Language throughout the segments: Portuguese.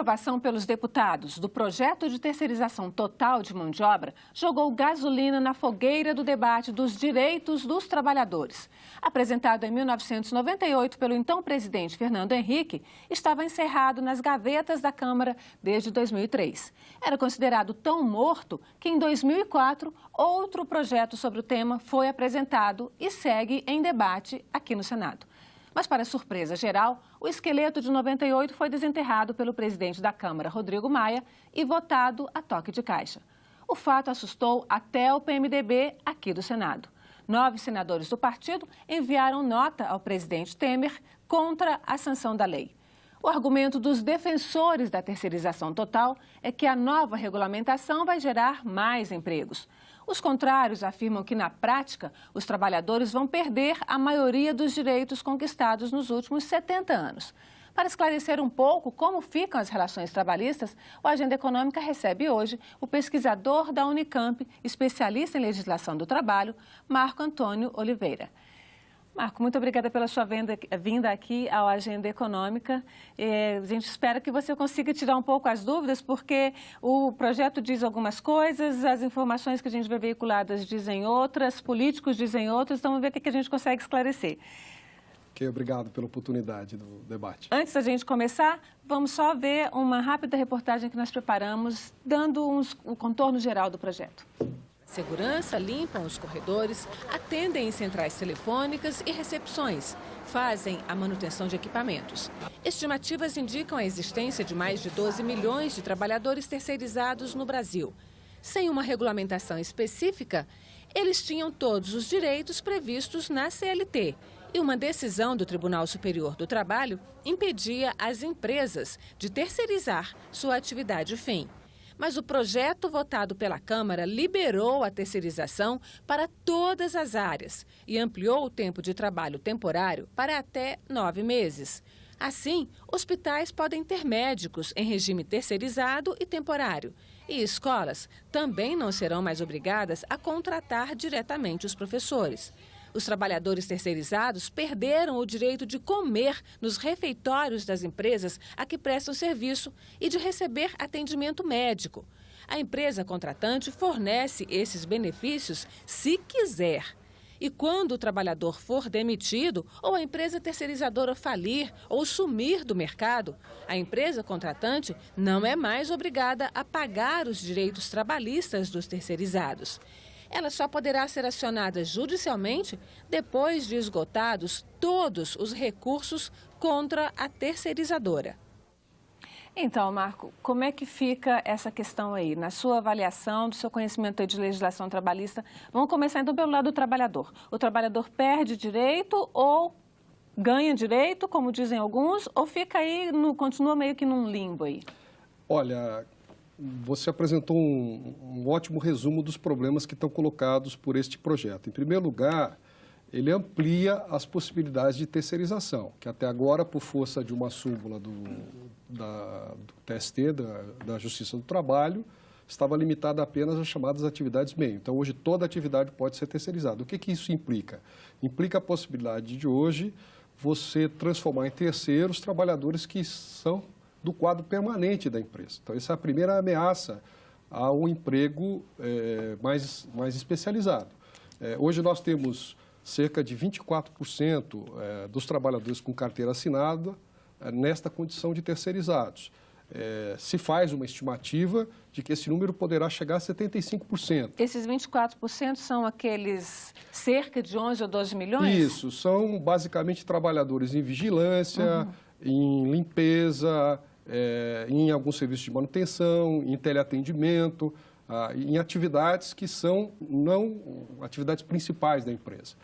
aprovação pelos deputados do projeto de terceirização total de mão de obra jogou gasolina na fogueira do debate dos direitos dos trabalhadores. Apresentado em 1998 pelo então presidente Fernando Henrique, estava encerrado nas gavetas da Câmara desde 2003. Era considerado tão morto que em 2004 outro projeto sobre o tema foi apresentado e segue em debate aqui no Senado. Mas, para surpresa geral, o esqueleto de 98 foi desenterrado pelo presidente da Câmara, Rodrigo Maia, e votado a toque de caixa. O fato assustou até o PMDB aqui do Senado. 9 senadores do partido enviaram nota ao presidente Temer contra a sanção da lei. O argumento dos defensores da terceirização total é que a nova regulamentação vai gerar mais empregos. Os contrários afirmam que, na prática, os trabalhadores vão perder a maioria dos direitos conquistados nos últimos 70 anos. Para esclarecer um pouco como ficam as relações trabalhistas, o Agenda Econômica recebe hoje o pesquisador da Unicamp, especialista em legislação do trabalho, Marco Antônio Oliveira. Marco, muito obrigada pela sua vinda aqui ao Agenda Econômica. A gente espera que você consiga tirar um pouco as dúvidas, porque o projeto diz algumas coisas, as informações que a gente vê veiculadas dizem outras, políticos dizem outras, então vamos ver o que a gente consegue esclarecer. Ok, obrigado pela oportunidade do debate. Antes da gente começar, vamos só ver uma rápida reportagem que nós preparamos, dando o contorno geral do projeto. Segurança limpam os corredores, atendem em centrais telefônicas e recepções, fazem a manutenção de equipamentos. Estimativas indicam a existência de mais de 12 milhões de trabalhadores terceirizados no Brasil. Sem uma regulamentação específica, eles tinham todos os direitos previstos na CLT. E uma decisão do Tribunal Superior do Trabalho impedia as empresas de terceirizar sua atividade fim. Mas o projeto votado pela Câmara liberou a terceirização para todas as áreas e ampliou o tempo de trabalho temporário para até 9 meses. Assim, hospitais podem ter médicos em regime terceirizado e temporário. E escolas também não serão mais obrigadas a contratar diretamente os professores. Os trabalhadores terceirizados perderam o direito de comer nos refeitórios das empresas a que prestam serviço e de receber atendimento médico. A empresa contratante fornece esses benefícios se quiser. E quando o trabalhador for demitido ou a empresa terceirizadora falir ou sumir do mercado, a empresa contratante não é mais obrigada a pagar os direitos trabalhistas dos terceirizados. Ela só poderá ser acionada judicialmente depois de esgotados todos os recursos contra a terceirizadora. Então, Marco, como é que fica essa questão aí? Na sua avaliação, do seu conhecimento de legislação trabalhista, vamos começar então pelo lado do trabalhador. O trabalhador perde direito ou ganha direito, como dizem alguns, ou fica aí, continua meio que num limbo aí? Olha, você apresentou um ótimo resumo dos problemas que estão colocados por este projeto. Em primeiro lugar, ele amplia as possibilidades de terceirização, que até agora, por força de uma súmula do TST, da Justiça do Trabalho, estava limitada apenas às chamadas atividades meio. Então, hoje, toda atividade pode ser terceirizada. O que isso implica? Implica a possibilidade de hoje você transformar em terceiros trabalhadores que são do quadro permanente da empresa. Então, essa é a primeira ameaça ao emprego mais especializado. Hoje nós temos cerca de 24% dos trabalhadores com carteira assinada nesta condição de terceirizados. Se faz uma estimativa de que esse número poderá chegar a 75%. Esses 24% são aqueles cerca de 11 ou 12 milhões? Isso, são basicamente trabalhadores em vigilância, em limpeza, em alguns serviços de manutenção, em teleatendimento, em atividades que são não atividades principais da empresa.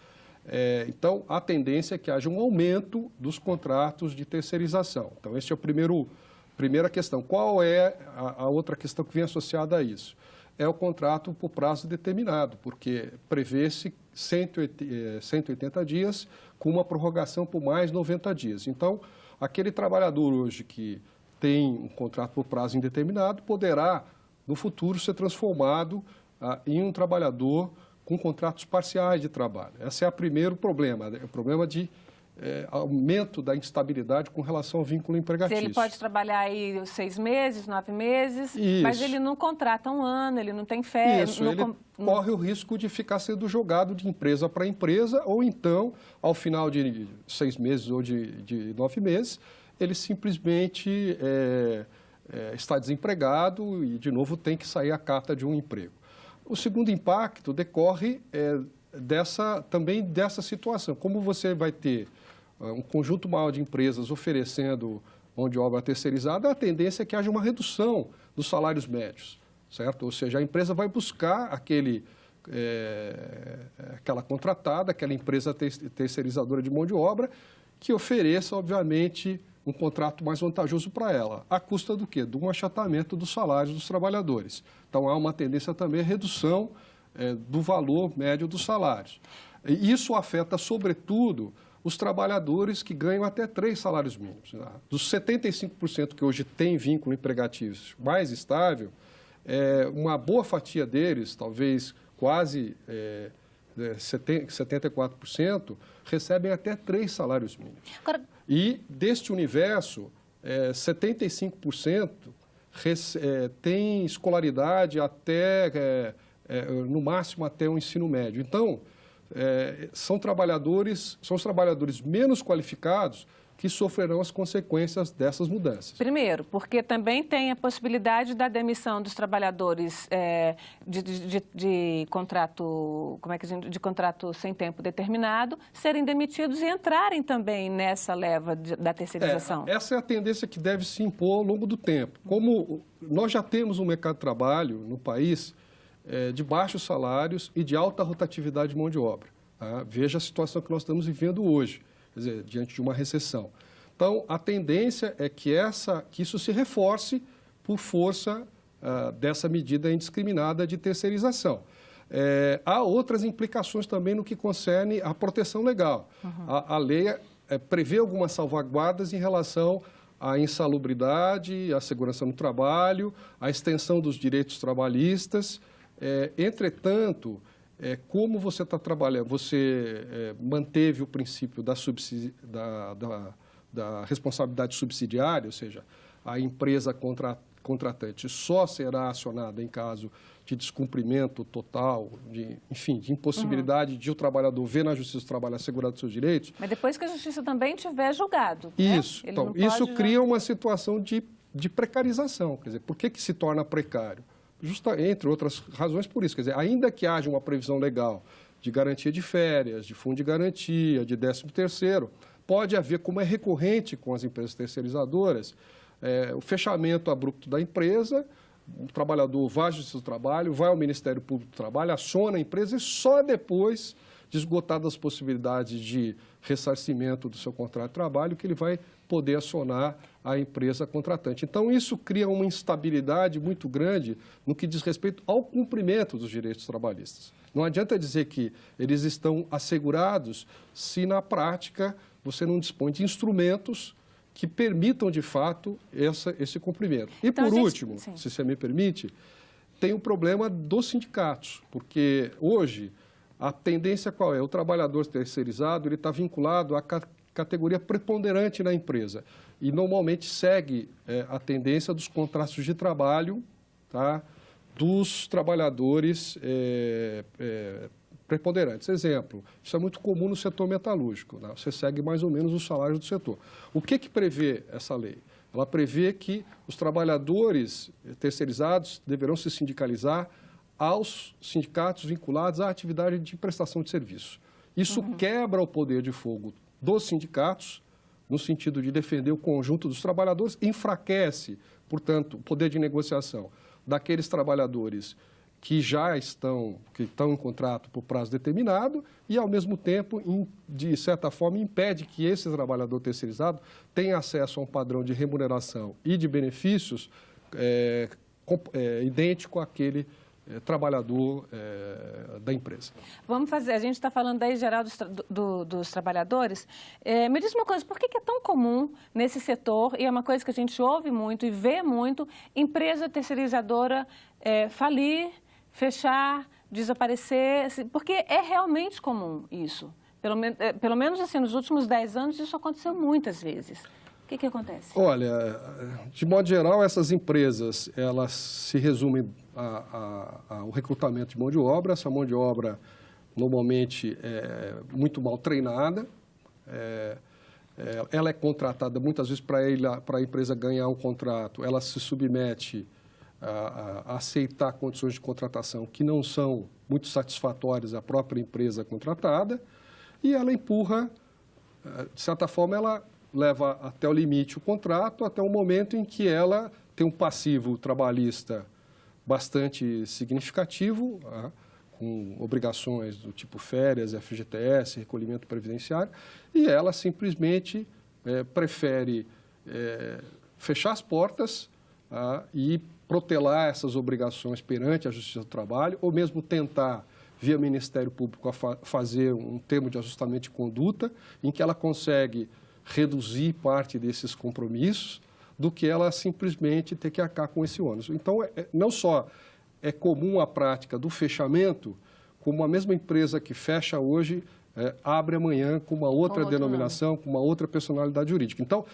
Então, a tendência é que haja um aumento dos contratos de terceirização. Então, essa é a primeira questão. Qual é a outra questão que vem associada a isso? É o contrato por prazo determinado, porque prevê-se 180 dias com uma prorrogação por mais 90 dias. Então, aquele trabalhador hoje que tem um contrato por prazo indeterminado poderá, no futuro, ser transformado em um trabalhador com contratos parciais de trabalho. Esse é o primeiro problema, o problema de aumento da instabilidade com relação ao vínculo empregatício. Ele pode trabalhar aí 6 meses, 9 meses, Isso. mas ele não contrata um ano, ele não tem férias. Isso, ele corre o risco de ficar sendo jogado de empresa para empresa, ou então, ao final de 6 meses ou de 9 meses, ele simplesmente está desempregado e, de novo, tem que sair a carta de um emprego. O segundo impacto decorre também dessa situação. Como você vai ter um conjunto maior de empresas oferecendo mão de obra terceirizada, a tendência é que haja uma redução dos salários médios, certo? Ou seja, a empresa vai buscar aquela contratada, aquela empresa terceirizadora de mão de obra, que ofereça, obviamente, um contrato mais vantajoso para ela. À custa do quê? De um achatamento dos salários dos trabalhadores. Então, há uma tendência também à redução do valor médio dos salários. E isso afeta, sobretudo, os trabalhadores que ganham até 3 salários mínimos. Dos 75% que hoje tem vínculo empregatício mais estável, uma boa fatia deles, talvez quase 74%, recebem até 3 salários mínimos. Agora... E deste universo, 75% tem escolaridade até, no máximo, até o ensino médio. Então, são os trabalhadores menos qualificados que sofrerão as consequências dessas mudanças. Primeiro, porque também tem a possibilidade da demissão dos trabalhadores de contrato, de contrato sem tempo determinado, serem demitidos e entrarem também nessa leva da terceirização. Essa é a tendência que deve se impor ao longo do tempo. Como nós já temos um mercado de trabalho no país de baixos salários e de alta rotatividade de mão de obra. Tá? Veja a situação que nós estamos vivendo hoje. Quer dizer, diante de uma recessão. Então, a tendência é que isso se reforce por força dessa medida indiscriminada de terceirização. Há outras implicações também no que concerne à proteção legal. Uhum. A lei prevê algumas salvaguardas em relação à insalubridade, à segurança no trabalho, à extensão dos direitos trabalhistas. Entretanto, como você está trabalhando, você manteve o princípio da responsabilidade subsidiária, ou seja, a empresa contratante só será acionada em caso de descumprimento total, de impossibilidade de o trabalhador ver na Justiça do Trabalho assegurado seus direitos. Mas depois que a Justiça também tiver julgado. Isso. Né? Então, isso cria uma situação de precarização. Quer dizer, por que se torna precário? Entre outras razões, por isso. Quer dizer, ainda que haja uma previsão legal de garantia de férias, de fundo de garantia, de 13º, pode haver, como é recorrente com as empresas terceirizadoras, o fechamento abrupto da empresa, o trabalhador vai à Justiça do Trabalho, vai ao Ministério Público do Trabalho, aciona a empresa e só depois de esgotadas as possibilidades de ressarcimento do seu contrato de trabalho que ele vai poder acionar a empresa contratante. Então, isso cria uma instabilidade muito grande no que diz respeito ao cumprimento dos direitos trabalhistas. Não adianta dizer que eles estão assegurados se, na prática, você não dispõe de instrumentos que permitam, de fato, esse cumprimento. E, então, por último, se você me permite, tem o problema dos sindicatos, porque hoje a tendência qual é? O trabalhador terceirizado ele está vinculado à categoria preponderante na empresa e normalmente segue a tendência dos contratos de trabalho, tá, dos trabalhadores preponderantes. Exemplo, isso é muito comum no setor metalúrgico, né? Você segue mais ou menos os salários do setor. O que prevê essa lei? Ela prevê que os trabalhadores terceirizados deverão se sindicalizar aos sindicatos vinculados à atividade de prestação de serviço. Isso quebra o poder de fogo dos sindicatos, no sentido de defender o conjunto dos trabalhadores, enfraquece, portanto, o poder de negociação daqueles trabalhadores que estão em contrato por prazo determinado e, ao mesmo tempo, de certa forma, impede que esse trabalhador terceirizado tenha acesso a um padrão de remuneração e de benefícios idêntico àquele trabalhador da empresa. Vamos fazer, a gente está falando aí geral dos trabalhadores. Me diz uma coisa, por que é tão comum nesse setor, e é uma coisa que a gente ouve muito e vê muito, empresa terceirizadora falir, fechar, desaparecer, porque é realmente comum isso. Pelo menos assim, nos últimos 10 anos isso aconteceu muitas vezes. O que acontece? Olha, de modo geral, essas empresas, elas se resumem ao recrutamento de mão de obra. Essa mão de obra, normalmente, é muito mal treinada. Ela é contratada, muitas vezes, para a empresa ganhar um contrato, ela se submete a aceitar condições de contratação que não são muito satisfatórias à própria empresa contratada, e ela empurra, de certa forma, ela leva até o limite o contrato, até o momento em que ela tem um passivo trabalhista bastante significativo, com obrigações do tipo férias, FGTS, recolhimento previdenciário, e ela simplesmente prefere fechar as portas e protelar essas obrigações perante a Justiça do Trabalho, ou mesmo tentar, via Ministério Público, fazer um termo de ajustamento de conduta, em que ela consegue reduzir parte desses compromissos, do que ela simplesmente ter que arcar com esse ônus. Então, não só é comum a prática do fechamento, como a mesma empresa que fecha hoje abre amanhã com uma outra denominação, com uma outra personalidade jurídica. Então,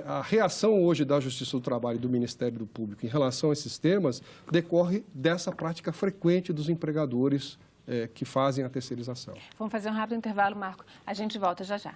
a reação hoje da Justiça do Trabalho e do Ministério do Público em relação a esses temas decorre dessa prática frequente dos empregadores que fazem a terceirização. Vamos fazer um rápido intervalo, Marco. A gente volta já já.